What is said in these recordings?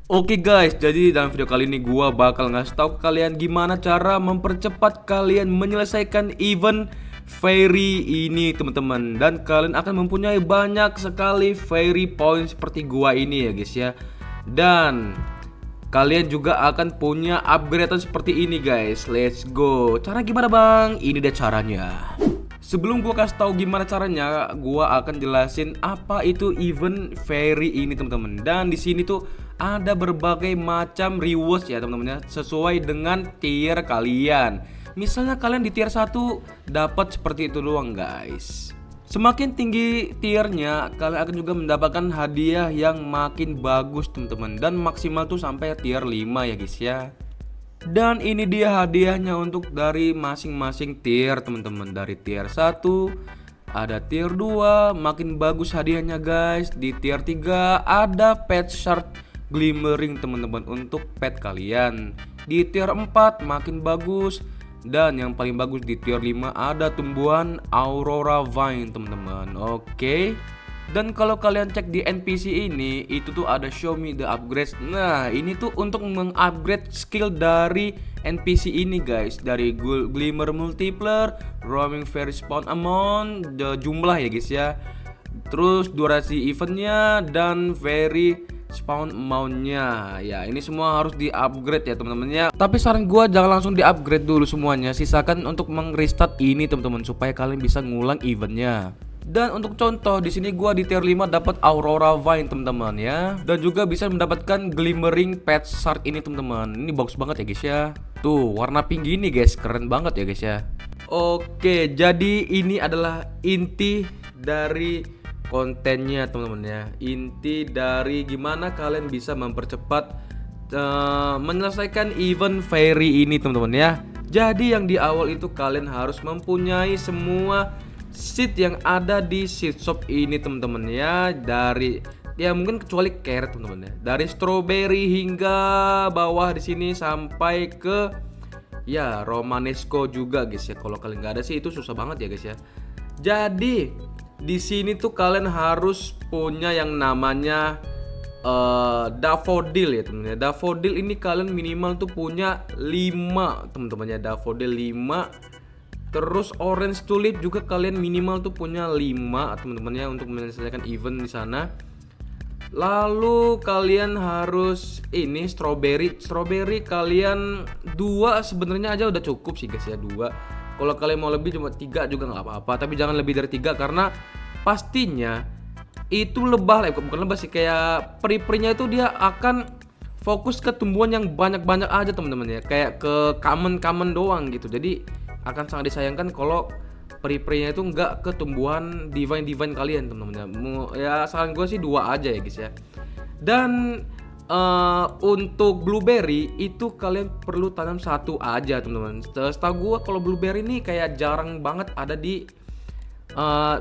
Oke guys, jadi dalam video kali ini gua bakal ngasih tahu ke kalian gimana cara mempercepat kalian menyelesaikan event fairy ini teman-teman. Dan kalian akan mempunyai banyak sekali fairy points seperti gua ini ya guys ya. Dan kalian juga akan punya upgradean seperti ini guys. Let's go. Cara gimana bang? Ini deh caranya. Sebelum gua kasih tahu gimana caranya, gua akan jelasin apa itu event fairy ini teman-teman. Dan di sini tuh ada berbagai macam rewards ya teman-teman ya, sesuai dengan tier kalian. Misalnya kalian di tier 1 dapat seperti itu doang guys. Semakin tinggi tiernya, kalian akan juga mendapatkan hadiah yang makin bagus teman-teman. Dan maksimal tuh sampai tier 5 ya guys ya. Dan ini dia hadiahnya untuk dari masing-masing tier teman-teman. Dari tier 1 ada tier 2, makin bagus hadiahnya guys. Di tier 3 ada pet shard glimmering teman-teman untuk pet kalian. Di tier 4 makin bagus. Dan yang paling bagus di tier 5 ada tumbuhan Aurora Vine teman-teman. Oke. Dan kalau kalian cek di NPC ini, itu tuh ada show me the upgrades. Nah ini tuh untuk mengupgrade skill dari NPC ini guys. Dari glimmer multiplier, roaming fairy spawn amount, jumlah ya guys ya. Terus durasi eventnya dan fairy spawn amountnya. Ya ini semua harus di upgrade ya teman-teman ya. Tapi saran gua jangan langsung di upgrade dulu semuanya. Sisakan untuk meng-restart ini teman-teman, supaya kalian bisa ngulang eventnya. Dan untuk contoh di sini gua di tier 5 dapat Aurora Vine teman-teman ya. Dan juga bisa mendapatkan glimmering pet shard ini teman-teman. Ini bagus banget ya guys ya. Tuh warna pink gini guys, keren banget ya guys ya. Oke, jadi ini adalah inti dari kontennya teman-teman ya. Inti dari gimana kalian bisa mempercepat menyelesaikan event fairy ini teman-teman ya. Jadi yang di awal itu kalian harus mempunyai semua seed yang ada di seed shop ini teman-teman ya. Dari ya mungkin kecuali carrot teman-teman ya. Dari strawberry hingga bawah di sini sampai ke ya romanesco juga guys ya. Kalau kalian nggak ada sih itu susah banget ya guys ya. Jadi di sini tuh kalian harus punya yang namanya daffodil ya teman-teman ya. Daffodil ini kalian minimal tuh punya 5 teman-teman ya. Daffodil 5. Terus orange tulip juga kalian minimal tuh punya 5 teman-teman ya, untuk menyelesaikan event di sana. Lalu kalian harus ini strawberry kalian 2 sebenarnya aja udah cukup sih guys ya, 2. Kalau kalian mau lebih cuma 3 juga nggak apa-apa, tapi jangan lebih dari 3 karena pastinya itu lebah lah, bukan lebah sih, kayak peri-perinya itu dia akan fokus ke tumbuhan yang banyak-banyak aja teman-teman ya, kayak ke common doang gitu. Jadi akan sangat disayangkan kalau peri-perinya itu nggak ke tumbuhan divine kalian teman-teman ya. Saran gue sih 2 aja ya guys ya. Dan untuk blueberry itu kalian perlu tanam 1 aja teman-teman. Setahu gue kalau blueberry ini kayak jarang banget ada di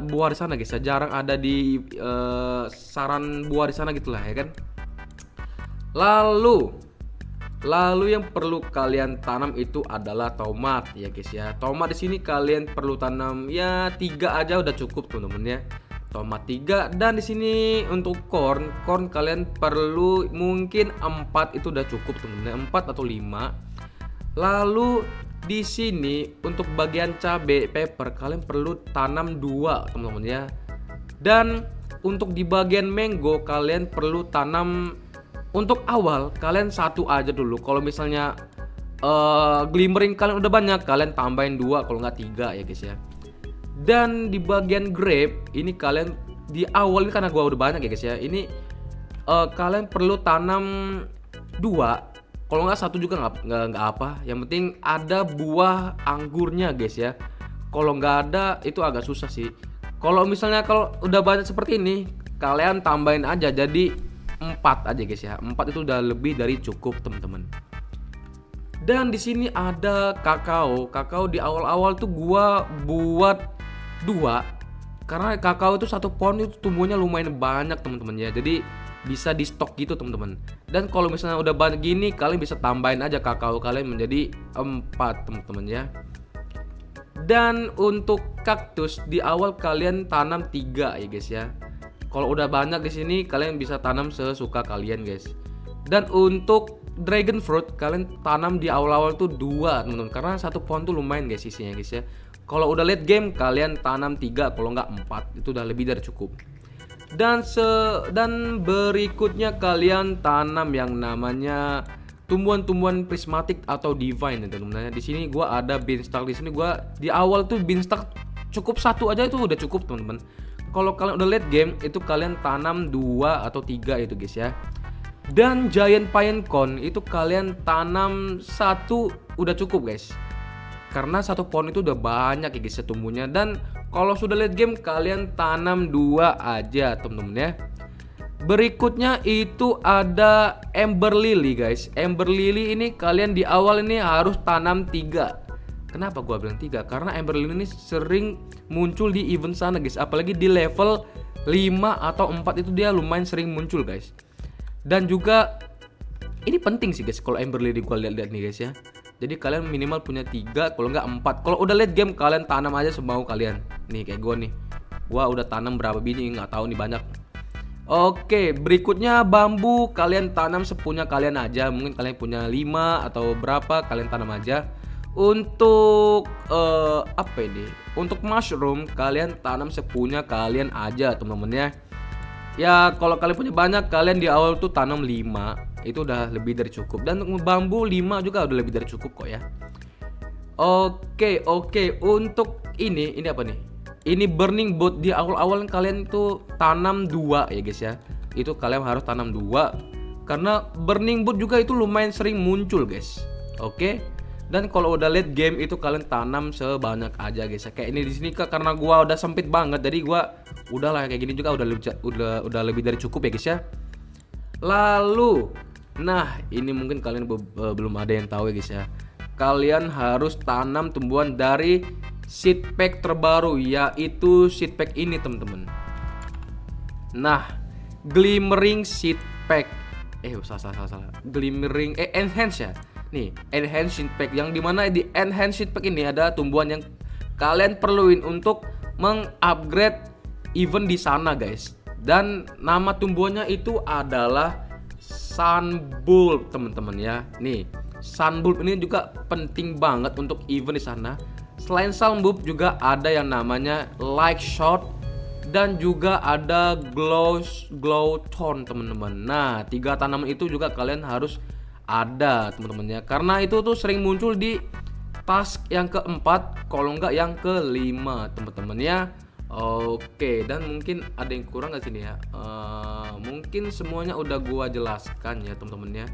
buah di sana guys ya. Jarang ada di saran buah di sana gitulah ya kan. Lalu yang perlu kalian tanam itu adalah tomat ya guys ya. Tomat di sini kalian perlu tanam ya 3 aja udah cukup teman-teman ya. Tomat 3. Dan di sini untuk corn kalian perlu mungkin 4, itu udah cukup teman-teman, 4 atau 5. Lalu di sini untuk bagian cabai pepper kalian perlu tanam 2 teman-teman ya. Dan untuk di bagian mango kalian perlu tanam, untuk awal kalian 1 aja dulu. Kalau misalnya glimmering kalian udah banyak, kalian tambahin 2 kalau nggak 3 ya guys ya. Dan di bagian grape ini kalian di awal ini karena gua udah banyak ya guys ya. Ini kalian perlu tanam 2, kalau nggak 1 juga nggak apa. Yang penting ada buah anggurnya guys ya. Kalau nggak ada itu agak susah sih. Kalau misalnya kalau udah banyak seperti ini, kalian tambahin aja jadi 4 aja guys ya. 4 itu udah lebih dari cukup teman-teman. Dan di sini ada kakao. Kakao di awal-awal tuh gua buat 2 karena kakao itu 1 pohon itu tumbuhnya lumayan banyak teman-teman ya. Jadi bisa di stok gitu teman-teman. Dan kalau misalnya udah banyak gini, kalian bisa tambahin aja kakao kalian menjadi 4 teman-teman ya. Dan untuk kaktus di awal kalian tanam 3 ya guys ya. Kalau udah banyak di sini kalian bisa tanam sesuka kalian guys. Dan untuk dragon fruit kalian tanam di awal-awal tuh 2 teman-teman, karena satu pohon tuh lumayan guys isinya guys ya. Kalau udah late game kalian tanam 3, kalau nggak 4, itu udah lebih dari cukup. Dan berikutnya kalian tanam yang namanya tumbuhan-tumbuhan prismatic atau divine teman-teman. Di sini gua ada beanstalk, di sini gua di awal tuh beanstalk cukup 1 aja itu udah cukup teman-teman. Kalau kalian udah late game itu kalian tanam 2 atau 3 itu guys ya. Dan giant pinecone itu kalian tanam 1 udah cukup guys. Karena satu pohon itu udah banyak ya guys tumbuhnya. Dan kalau sudah late game kalian tanam 2 aja teman-teman ya. Berikutnya itu ada Ember Lily guys. Ember Lily ini kalian di awal ini harus tanam 3. Kenapa gua bilang 3? Karena Ember Lily ini sering muncul di event sana guys. Apalagi di level 5 atau 4 itu dia lumayan sering muncul guys. Dan juga ini penting sih guys kalau Ember Lily gua lihat-lihat nih guys ya. Jadi kalian minimal punya 3, kalau nggak 4. Kalau udah late game kalian tanam aja semau kalian. Nih kayak gua nih. Gua udah tanam berapa biji nggak tahu nih banyak. Oke, berikutnya bambu kalian tanam sepunya kalian aja. Mungkin kalian punya 5 atau berapa kalian tanam aja. Untuk apa ini? Untuk mushroom kalian tanam sepunya kalian aja teman-teman ya. Ya kalau kalian punya banyak kalian di awal tuh tanam 5. Itu udah lebih dari cukup. Dan untuk bambu 5 juga udah lebih dari cukup kok ya. Oke. Untuk ini apa nih? Ini burning boat di awal-awal kalian tuh tanam 2 ya guys ya. Itu kalian harus tanam 2 karena burning boat juga itu lumayan sering muncul guys. Oke. Dan kalau udah late game itu kalian tanam sebanyak aja guys ya. Kayak ini di sini karena gua udah sempit banget jadi gua udahlah kayak gini juga udah lebih dari cukup ya guys ya. Lalu nah ini mungkin kalian belum ada yang tahu ya guys ya. Kalian harus tanam tumbuhan dari seed pack terbaru, yaitu seed pack ini teman-teman. Nah, glimmering seed pack. Salah. Glimmering enhance ya. Nih, enhance seed pack yang dimana di enhance seed pack ini ada tumbuhan yang kalian perluin untuk mengupgrade event di sana guys. Dan nama tumbuhannya itu adalah sunbulb teman-teman ya. Nih, sunbulb ini juga penting banget untuk event di sana. Selain sunbulb juga ada yang namanya light shot dan juga ada glow tone teman-teman. Nah, 3 tanaman itu juga kalian harus ada teman-teman ya. Karena itu tuh sering muncul di task yang keempat, kalau enggak yang kelima teman-teman ya. Oke, dan mungkin ada yang kurang nggak sini ya? Mungkin semuanya udah gua jelaskan ya teman-teman ya.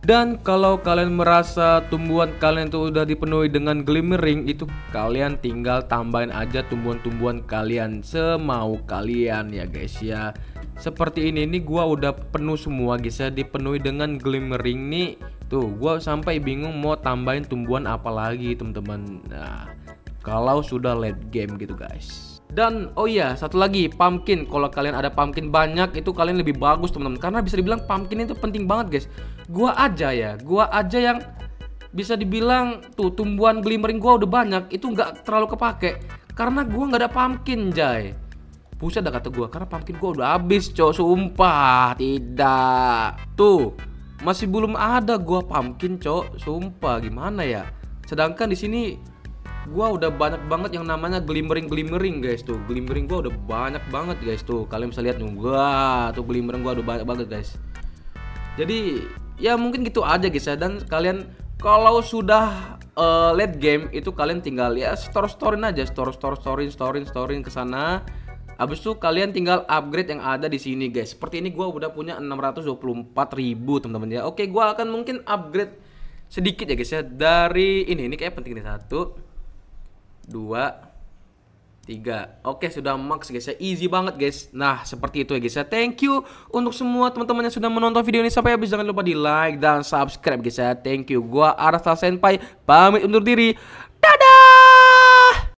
Dan kalau kalian merasa tumbuhan kalian tuh udah dipenuhi dengan glimmering, itu kalian tinggal tambahin aja tumbuhan-tumbuhan kalian semau kalian ya guys ya. Seperti ini gua udah penuh semua guys ya, dipenuhi dengan glimmering nih. Tuh, gua sampai bingung mau tambahin tumbuhan apa lagi teman-teman. Nah, kalau sudah late game gitu guys. Dan oh iya, satu lagi pumpkin. Kalau kalian ada pumpkin banyak itu kalian lebih bagus teman-teman, karena bisa dibilang pumpkin itu penting banget guys. Gua aja yang bisa dibilang tuh tumbuhan glimmering gua udah banyak, itu nggak terlalu kepake karena gua nggak ada pumpkin jay. Buset dah kata gua, karena pumpkin gua udah habis cok, sumpah tidak. Tuh masih belum ada gua pumpkin cok, sumpah gimana ya. Sedangkan di sini gua udah banyak banget yang namanya glimmering guys. Tuh glimmering gua udah banyak banget guys. Tuh kalian bisa lihat juga tuh glimmering gua udah banyak banget guys. Jadi ya mungkin gitu aja guys ya. Dan kalian kalau sudah late game itu kalian tinggal ya storin aja, storin ke sana. Habis itu kalian tinggal upgrade yang ada di sini guys. Seperti ini gua udah punya 624.000 teman-teman ya. Oke, gua akan mungkin upgrade sedikit ya guys ya dari ini kayak penting nih. 1 2 3. Oke, sudah max guys ya, easy banget guys. Nah seperti itu ya guys ya. Thank you untuk semua teman-teman yang sudah menonton video ini sampai habis. Jangan lupa di like dan subscribe guys ya. Thank you. Gua Arasal Senpai pamit undur diri.